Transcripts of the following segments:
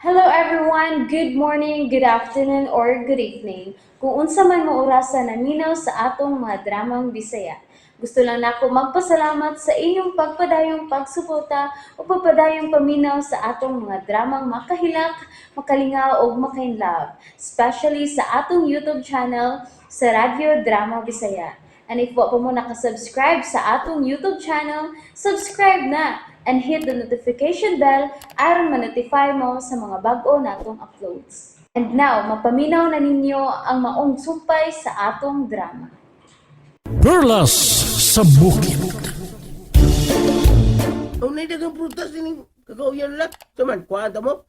Hello everyone, good morning, good afternoon, or good evening. Kung unsa man mo orasan naminaw sa atong mga dramang Bisaya. Gusto lang nako magpasalamat sa inyong pagpadayong pagsuporta o pagpadayong paminaw sa atong mga dramang makahilak, makalingaw o makainlove, especially sa atong YouTube channel sa Radyo Drama Bisaya. And if wa pa mo nakasubscribe sa atong YouTube channel, subscribe na and hit the notification bell aron ma-notify mo sa mga bag-o natong uploads. And now, mapaminaw na ninyo ang maong sumpay sa atong drama. Perlas sa bukid. Ang naidagang prutas din kagawyan lang. Saman, kuhaan mo?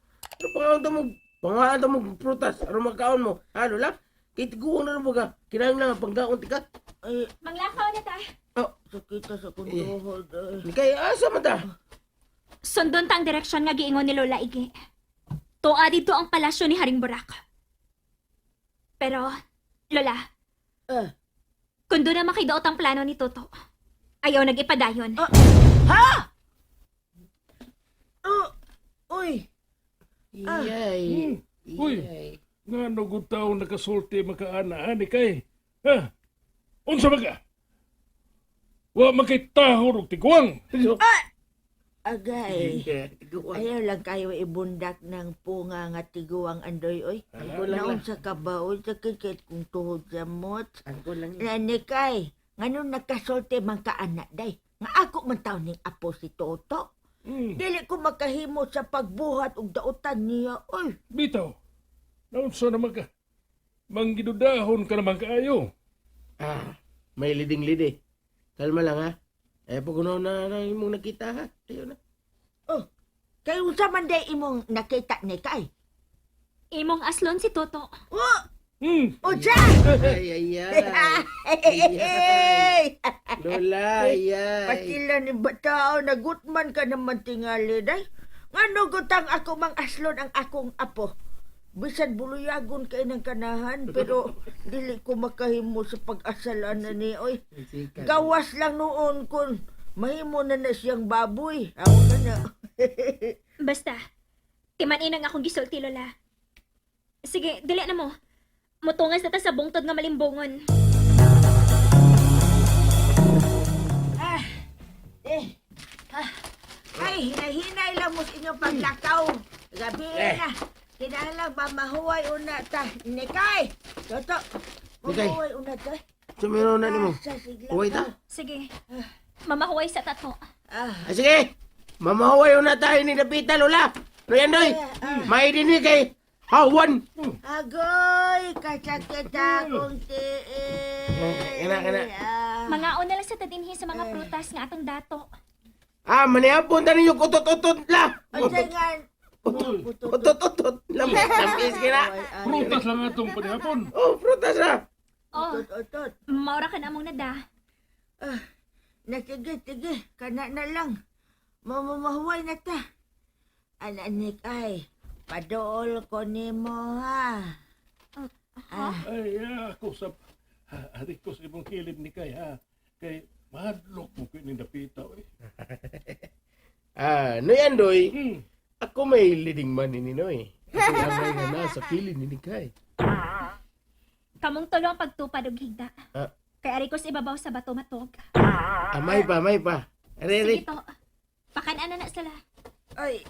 Ano pangalan mo prutas? Ano magkaon mo? Ano lang? Kitiguan na mo ka. Kinain lang ang panggaon tikat. Ay, Manglakaw na ta. oh, sakit sa kunduhod. Kaya asa man ta? Sundon tang direksyon nga giingon ni Lola Ige. Tuwa dito ang palasyo ni Haring Burak. Pero, Lola, Ah, kung doon na makidaot ang plano ni Toto, ayaw nag-ipadayon. ha? Oh, uy. Iyay. Uy. Nga nagud taong nakasulti makaana ani kay. Ha? Unsa baga? Wa makitahor og tiguang. Agay, ayaw lang kayo ibundak ng punga nga tiguang andoy, oy. Angko lang Naon lang. sa kabaon, sa kikit kung tuhod sa mot. Angko lang lang. Nanikay, ngayon nagkasolte man ka anak day. Nga ako man taon ning apo si Toto. Dili ko makahimo sa pagbuhat og dautan niya, oy. Bitaw. Naunsa naman ka? Manggidudahon ka naman kaayo. May liding-lidi. Kalma lang ha. Pag na imong nakita ha. Ayun na. Kayo sa man day imong nakita ni kay. Imong aslon si Toto. Oh, Hmm. Uja! Ay. Lola, ayay. Patila ni batao, nagutman ka naman tingali, day. Ngano gutang ako mang aslon ang akong apo. Bisan buluyagon kay ng kanahan, pero dili ko makahimo sa pag-asalan na ni, oy. Gawas lang noon kun mahimo na na siyang baboy. Ako na na. Basta, timanin ang akong gisulti, Lola. Sige, dili na mo. Mutungas na ta sa bungtod nga malimbongon. Ay, hinahinay lang mo sa inyong paglakaw. Gabi na. Kinahanglan ba mahuway una ta. Nikay! Toto, Nikay. mahuway una ta. Sumiro na nimo. Sa sigla Uway ka. ta. Sige, mamahuway sa tato. Sige. Mamahuway na tayo ni Napita, Lola. Ano yan, Doy? May dinig kay Hawan. Agoy, kasakit akong tiil. Kana. Mga na lang sa tadinhi sa mga prutas nga atong dato. Manihapon ta ninyo utot-utot la. Anjangan. Utot-utot. Lampis kina. Prutas lang atong panihapon. Oh, prutas na. Oh, Otot. maura ka na mong nada. Sige. Kana na lang. Mamahuway na ta. Ananik ay. Padool ko nimo ha. Ay, ako sa... Hari ko sa ibang kilid ni kay ha. Kay mahadlok mo kini Napita. No yan, Doy. Hmm. Ako may leading man ni Noy. Kasi amay nga na sa kilid ni Nikay. Kamong tulo ang pagtupad og higda. Ah. Kay ari ko sa ibabaw sa bato matog. May pa. Sige Are. to. Pakan-ana na sila. Ay.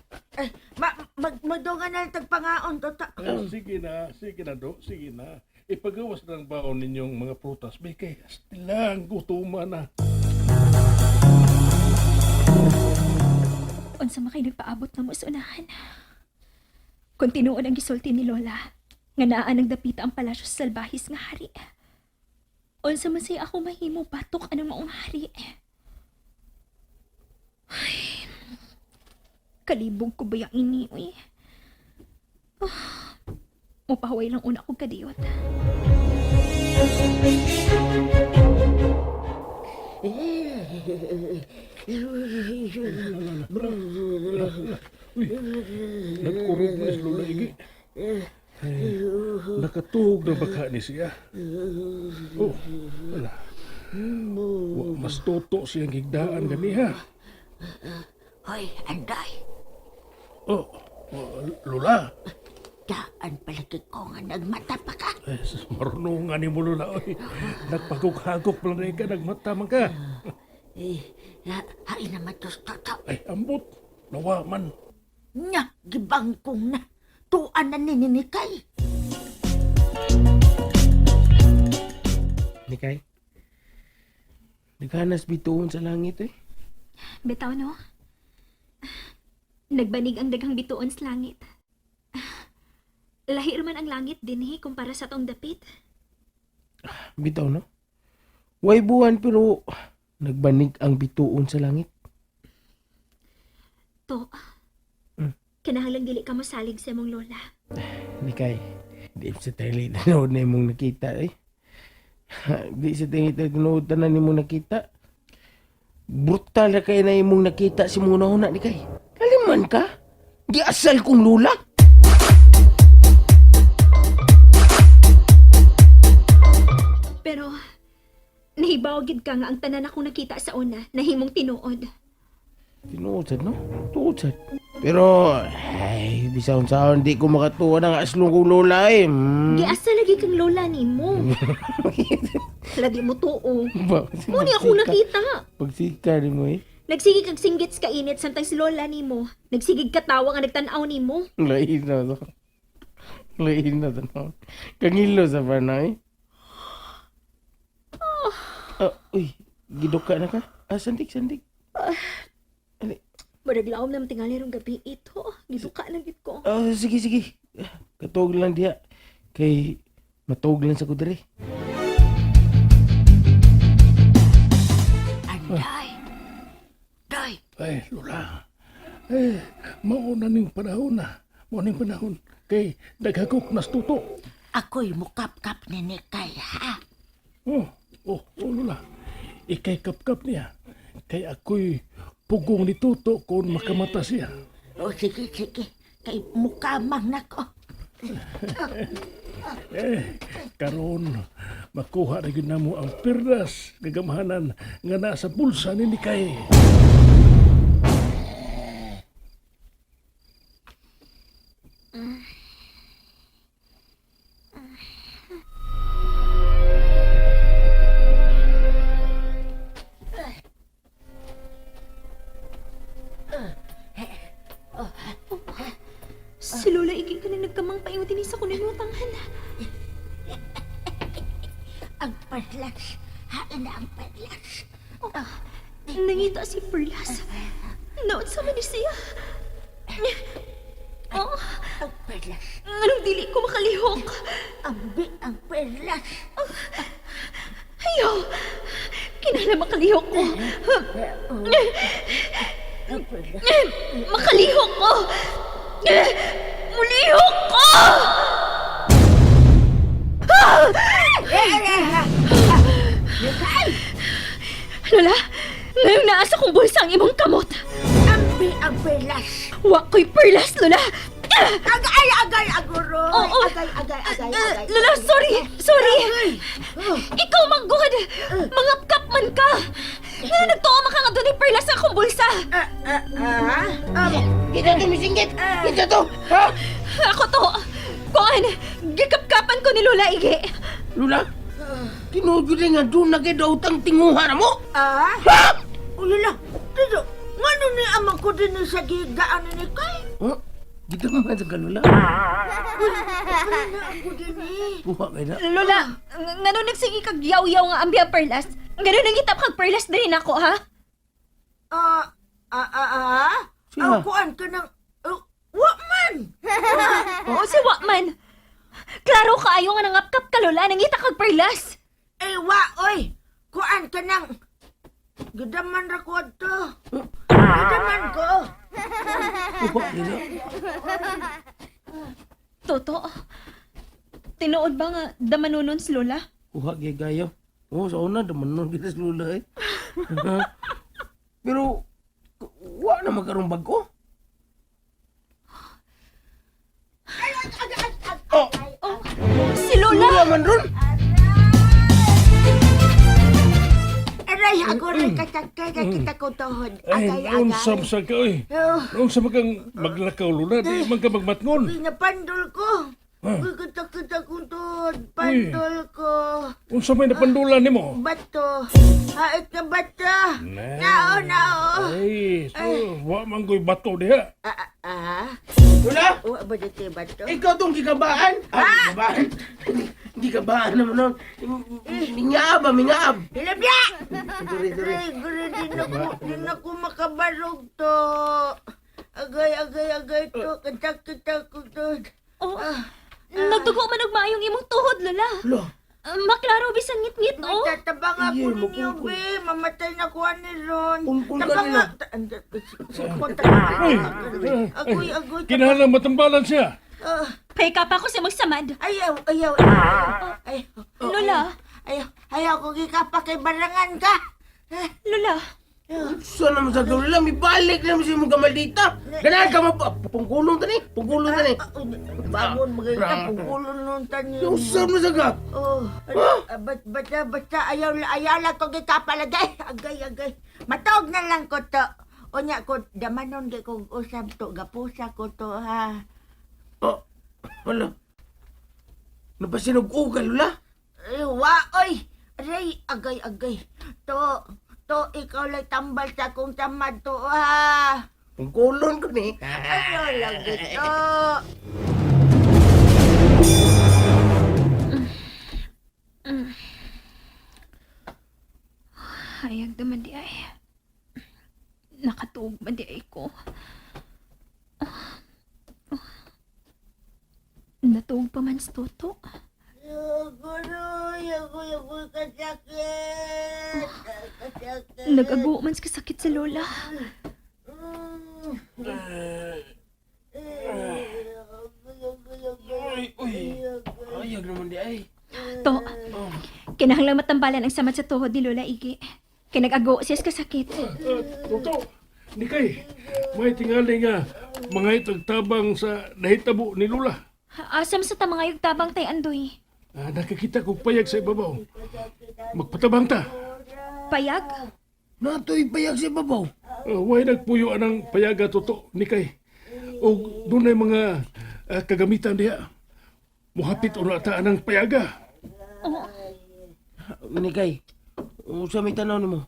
Magdungan na tagpangaon toto. Sige na, do. Sige na. Ipagawas ng baon ninyong mga prutas. May kay lang gutuman na. Unsa makay nagpaabot na mo sa unahan. Kung tinuod ang gisulti ni Lola, nga naa nagdapita ang palasyo sa salbahis nga hari. Unsa man say ako mahimo batok anong maong hari. Ay, kalibog ko ba yung ini, uy? Mupahaway lang una kong kadiyot. Nagkurog na si Lola Igi. Nakatuhog na baka ni siya. Oh, wala. Mas toto siyang higdaan ganiha. Hoy, anday. Oh, Lula. Daan palagi ko nga nagmata pa ka. Marunong nga ni mo, Lula. Oy. Nagpagok-hagok pala na ka, nagmata man ka. Hain naman to, Toto. Ay, ambot. Nawa man. Nya, gibang kong na. Tuan na ninikay. Nikay? Naghanas bituon sa langit eh. Bitaw, no? Nagbanig ang daghang bituon sa langit. Lahir man ang langit din kumpara sa tong dapit. Bitaw no? Way buwan pero nagbanig ang bituon sa langit. To, Hmm. kinahanglang dili ka mo salig sa mong lola. Nikay, di sa tali tanood na imong nakita eh. Di sa tanood na imong nakita. Brutal na kayo na imong nakita si muna huna, Nikay. Kaliman ka? Di asal kong lula. Pero, nahibaw gid ka nga ang tanan akong nakita sa una, nahimong tinuod. Tinuod sad, no? Tuod sad. Pero, ay, bisawon-sawon di ko makatuwa ng aslong kong lula eh. Giasa lagi kang lola nimo. Hala di mo tuo. Muni ako nakita. Pagsika mo eh. Nagsigig kag singgit ka init samtang si lola nimo. Nagsigig ka tawa nga nagtan-aw nimo. Lain na to. Lain na to. No? Kangilo sa panay. Uy, giduka na ka? Sandik. Ali. Baraglaom naman tingali rong gabi ito. Giduka lang gid ko. Sige. Katog lang diya. Kay matog lang sa kudre. Anday. Day. Ay, Lula. Mauna ning panahon na. Mauna ning panahon. Kay daghagok nas tuto. Ako'y mukap-kap ni Nikay, ha? Oh, Lula. Ikay kap-kap niya. Kay ako'y pugong ni Tuto kung makamata siya. Sige. Kay mukamang nako. Karon makuha na gyud namo ang pirdas gagamahanan nga nasa bulsa ni Nikay. Si lola igi ka na nagkamang paingon din sa kuninutanghan. Ang perlas. Hain na ang perlas. Nangita si Perlas. Naon sa man ni siya. Oh, Ang perlas. anong dili ko makalihok. Ambi ang perlas. Ayaw! Kinala makalihok ko. Ang perlas. Makalihok ko! Mulihok ko! Lola, ngayong naasa kong bulsa ang imong kamot. Ambi ang perlas. Wa ko'y Perlas, Lola! Agay, aguro. Oo. Agay. Lola, sorry! Ikaw manggod! Mangapkap man ka! Nga nagtuo ka nga doon ni Perlas sa akong bulsa! Kita to, misinggit! Kita to! Ha? Ako to! Kuan! Gikapkapan ko ni Lola Ige! Lula? Tinuod yun nga doon na kayo daw tang tinguhan mo? Ha? Ulala, dito. Ngano ni amang ko din sa gigaan ni Nikay? Oh, dito naman sa kalula. Ano ako din eh. Buha kayo na. Lola, ngano nagsigi kag yaw-yaw nga ambi ang Perlas? Ngano nang hitap kag Perlas din ako, ha? Siya. Ang kuan ka ng... Wakman! Oo, si Wakman! Klaro kaayo nga nangapkap ka, Lola, nangita kag Perlas! Oy! Kuan ka ng... Gidaman ra ko to. Gidaman ko. Buha kayo na. Toto, tinuod ba nga damanunon si Lola? Buha kayo gayo. Oh, sa una, naman nun kita sa lula eh. Pero, wa na magkaroon bago. Oh, Si Lola! lula man ron. Aray Agay, ako rin kasakay na kita ko tuhod. Ay, Agay, naunsa agay. sa ka, oy. Oh, Naunsa kang maglakaw, Lola. Di man ka magmatngon. pinapandol ko. Ha? Kita kong tuhod. Pandol ko. Unsa may napandulan nimo? Bato. Hait na bata. Nah. Nao. Ay, so, wa man ko'y bato diha. Lola, Wa ba dito bato? ikaw tong gigabaan. Gigabaan. Gigabaan naman nun. Mingaab, mingaab. Hilabya! Duri, duri. Ay, guri, din ako makabarog to. Agay to. Kita ko to. Oh, nagtugo man og maayong imong tuhod, Lola. Lo, Maklaro bisan ngit-ngit, oh. Tatabang ako Iye, ninyo, makungkong. be. Mamatay na ko ni Ron. Kungkong ka Tabang nila. Ay, Agoy. kinahanglan matambalan siya. Payka pa ako sa magsamad. Ayaw. Lola, Ayaw ko gikapa kay barangan ka. Lola, saan naman sa Lola? May balik naman siya mong gamaldita. Ganahan ka pungkulong tani. Pungkulong tani. Bangon magiging pungkulon nun tanyo. Yung saan mo sa ka? Oh, basta ayaw lang ko gikapa lagay. Agay. Matog na lang ko to. Onya ko, damanon di ko usab to. Gapusa ko to, ha. Oh, wala. Napasinog-ugal, Lola. Oy! Aray, agay. To, ikaw lang tambal sa akong tamad to, ha. Pungkulong ko ni. Ano lang ito? hayag naman di ay. Nakatuog man di ay ko. Natuog pa man sa toto. Yago, kasakit. Kasakit. Nag-ago man sa kasakit sa Lola. Ayag naman di ay. To, kinahanglang matambalan ang samad sa tuhod ni Lola Igi. Kaya nag-ago siya sa kasakit. Toto, ni kay, may tingali nga mga itag tabang sa nahitabo ni Lola. Asam sa tamangayog tabang tay Andoy. Nakakita ko payag sa ibabaw. Magpatabang ta. Payag? Nato'y payag si babaw. Way nagpuyo anang payaga toto ni kay. O doon ay mga kagamitan diha. Muhapit o nata anang payaga. Oh, Manikay, sa may tanaw ni mo.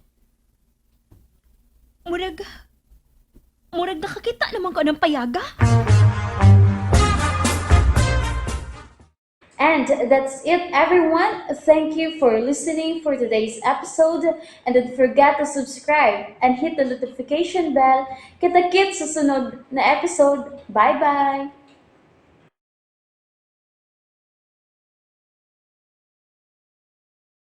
murag nakakita naman ko ng payaga. And that's it, everyone. Thank you for listening for today's episode. And don't forget to subscribe and hit the notification bell. Kita-kits sa sunod na episode. Bye-bye!